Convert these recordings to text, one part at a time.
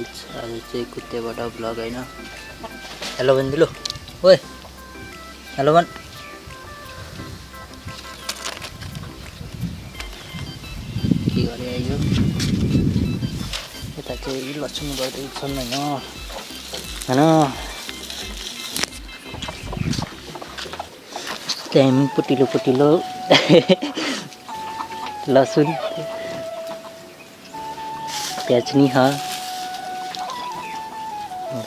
Guys आज चाहिँ कुत्तेबाट blog हैन। हेलो बन्दिलो ओए हेलो भन। के गरे आइयो यता चाहिँ लक्ष्मी गर्दैछन् हैन हैन त्यहाँ पुटिलो पुटिलो लसुन प्याज नि ह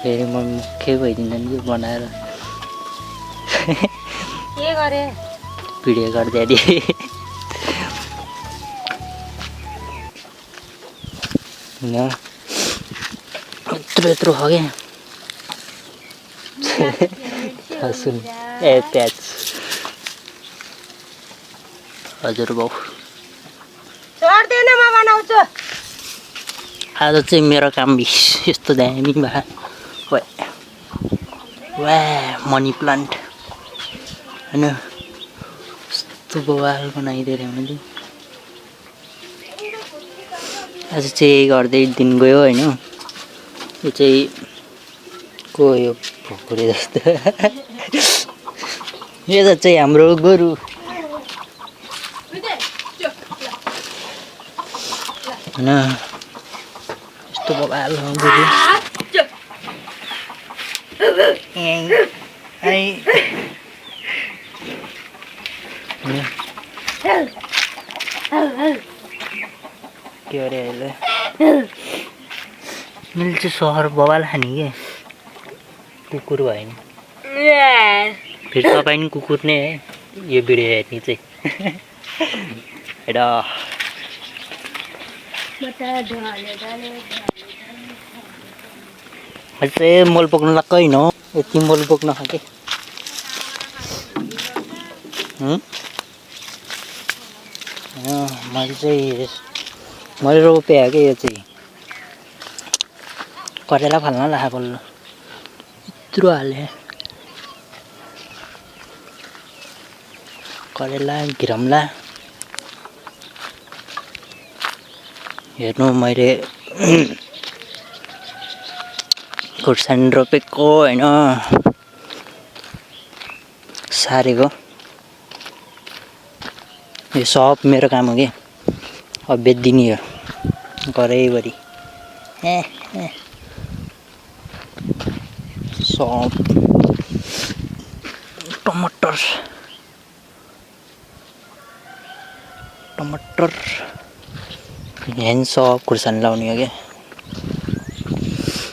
फेरि म मुख्य भइदिँदैन कि बनाएर के गरे भिडियो गर्दै अलि न यत्रो हो क्या लसुन ए प्याज हजुर बाउ छोड्दैन म बनाउँछु। आज चाहिँ मेरो काम यस्तो दामी भयो वाह मनी प्लान्ट हैन यस्तो बवाल बनाइदिएर मैले आज चाहिँ यही गर्दै दिन गयो हैन। यो चाहिँ को यो भोकुरे जस्तो यो चाहिँ हाम्रो गोरु हैन यस्तो बवाल हो गोरु के अरे अहिले मैले चाहिँ सहर बवाल खाने के कुकुर भयो नि फेरि तपाईँ नि कुकुर नै है यो भिडियो हेर्ने चाहिँ हेर अझै मल बोक्नु लक्क होइन हो यति मल बोक्न खाके मैले चाहिँ मैले रोपे हो कि यो चाहिँ करेला फाल्न लाखा बल्ल यत्रो हालेँ करेला घिरम्ला हेर्नु मैले खुर्सानी रोपेको होइन सारेको यो सब मेरो काम हो कि अब बेच्दिने हो गरेभरि सब टमाटर यहाँ सब खुर्सानी लाउने हो क्या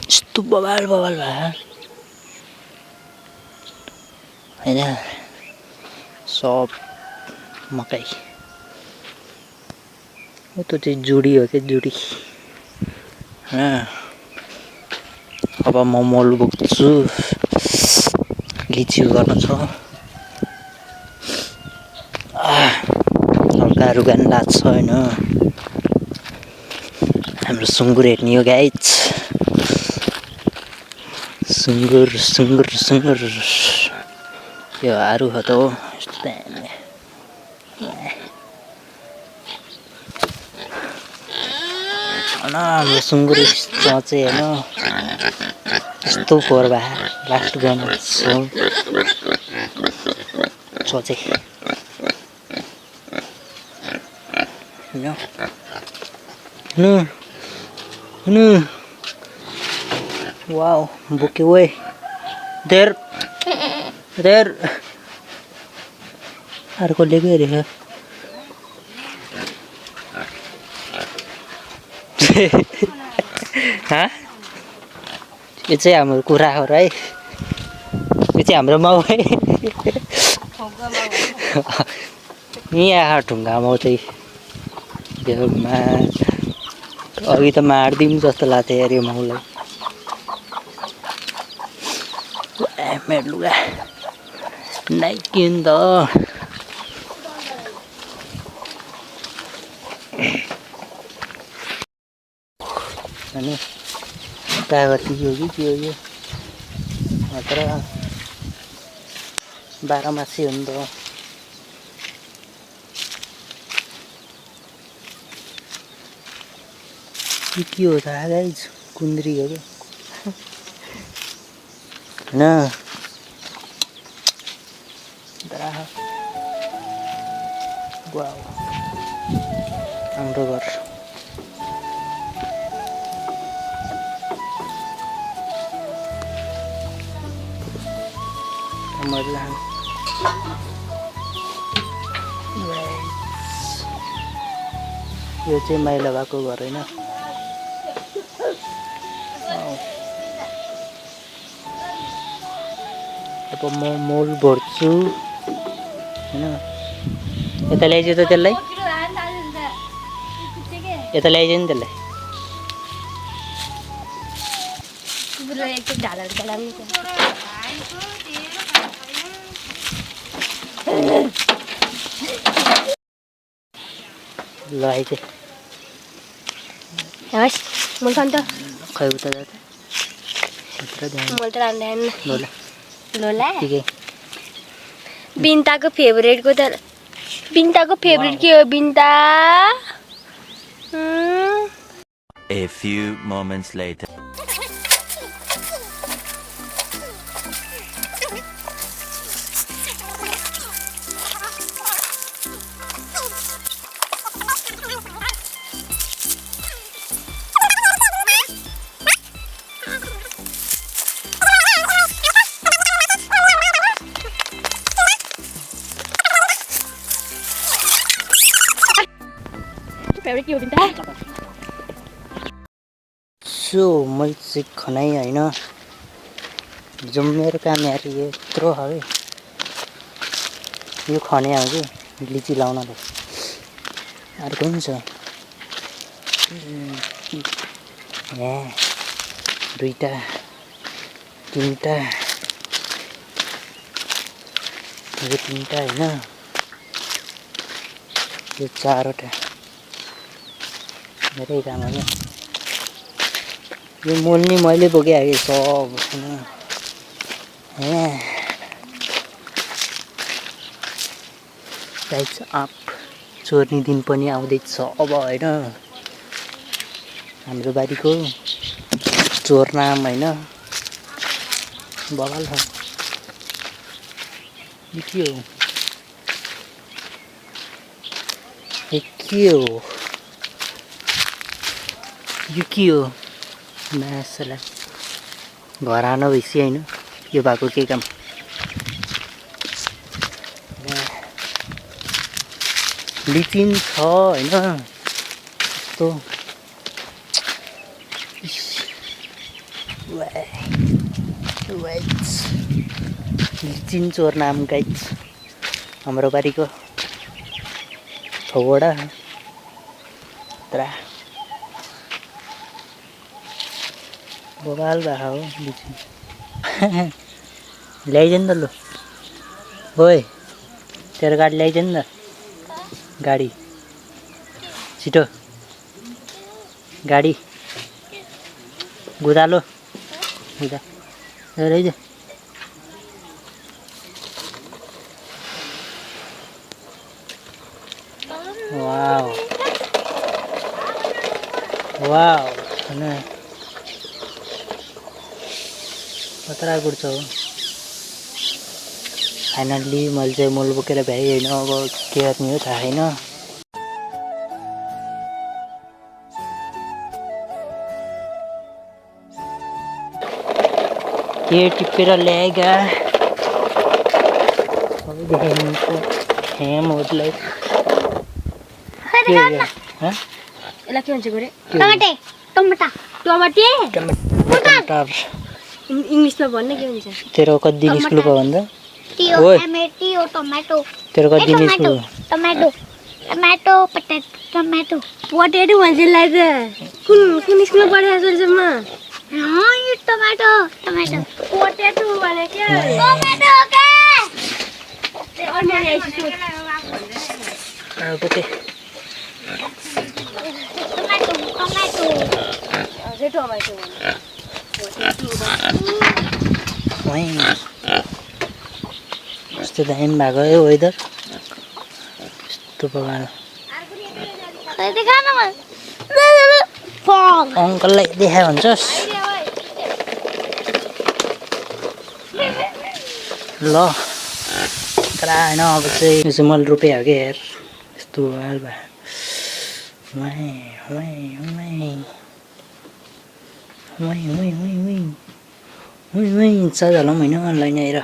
यस्तो बवाल बवाल भयो होइन सब मकै त्यो चाहिँ जुडी हो क्या जुडी होइन। अब म मल बोक्छु लिची गर्नु छ हल्का रुगान लाग्छ होइन। हाम्रो सुँगुर हेर्ने हो गाइज सुँगुर सुँगुर सुँगुर यो आरु हो त हो यस्तो दामी होइन हाम्रो सुँगुर चचे होइन यस्तो फोहोर भयो लास्ट गर्नु चचे वाओ बोके ओए देर अर्को लिएको हेरेको यो चाहिँ हाम्रो कुरा हो र है यो चाहिँ हाम्रो माउ है यहाँ ढुङ्गा माउ चाहिँ अघि त मार्दिउँ जस्तो लाग्थ्यो यार यो माउलाई मेरो लुगा नाइकिन त अनि कागती हो कि के हो यो मात्र 12 मासी हो नि त के हो त गाइज कुन्द्री हो क्या होइन वाउ हाम्रो घर मजा यो चाहिँ माइला भएको घर होइन अब म मोल भर्छु होइन यता ल्याइज त त्यसलाई यता ल्याइज नि त्यसलाई ल आइज मोल खान्छ खै उता जाँदा मोल त रान्दैन ल लोला ठिकै बिन्ताको फेभरेटको त बिन्ताको फेभरेट के हो बिन्ता A few moments later. Favourite के हो बिन्ता सो मैले चाहिँ खनाइ होइन जो मेरो काम यहाँ यत्रो हो कि यो खने हो कि लिची लाउनलाई अर्को पनि छ यहाँ दुईटा तिनटा यो तिनटा होइन यो चारवटा धेरै काम हो यो मोल नि मैले बोकिहालेँ सब होइन राइट्स अप चोर्ने दिन पनि आउँदैछ अब होइन हाम्रो बारीको चोर नाम होइन बवाल छ यो के हो यो के हो यो के हो मासला घर आन भइसक्यो होइन यो भएको के काम लिचिन छ होइन यस्तो लिचिन चोर नाम गाइज हाम्रो बारीको छवटा त्रा बवाल भए हो लिचिन ल्याइज नि त लु ओए तेरो गाडी ल्याइज नि त गाडी छिटो गाडी गुदालो गुदा ल्याइज वाउ वाउ होइन कत्रा गुड्छ हो फाइनल्ली मैले चाहिँ मोल बोकेर भ्याएँ होइन अब के गर्ने हो थाहा छैन के टिपेर ल्याएगा सबैदेखिको हेमहरूलाई यसलाई के भन्छ गरे टमाटे टमाटा टमाटे टमाटर इङ्ग्लिसमा भन्ने के हुन्छ तेरो कति दिन स्कुल गयो भन्दा टमाटो टमाटो तेरो कति दिन school tomato tomato tomato potato भन्छ यसलाई त कुन कुन स्कुलमा पढेको अहिलेसम्म यो टमाटो टमाटो पोटेटो भने के टमाटो के टमाटो कस्तो दामी भएको है वेदर यस्तो बगान अङ्कललाई देखायो भन्छस् ल तर होइन अब चाहिँ यो चाहिँ मैले रोपेँ हो क्या यार यस्तो हाल भयो चाजालाई पनि होइन लाइन आएर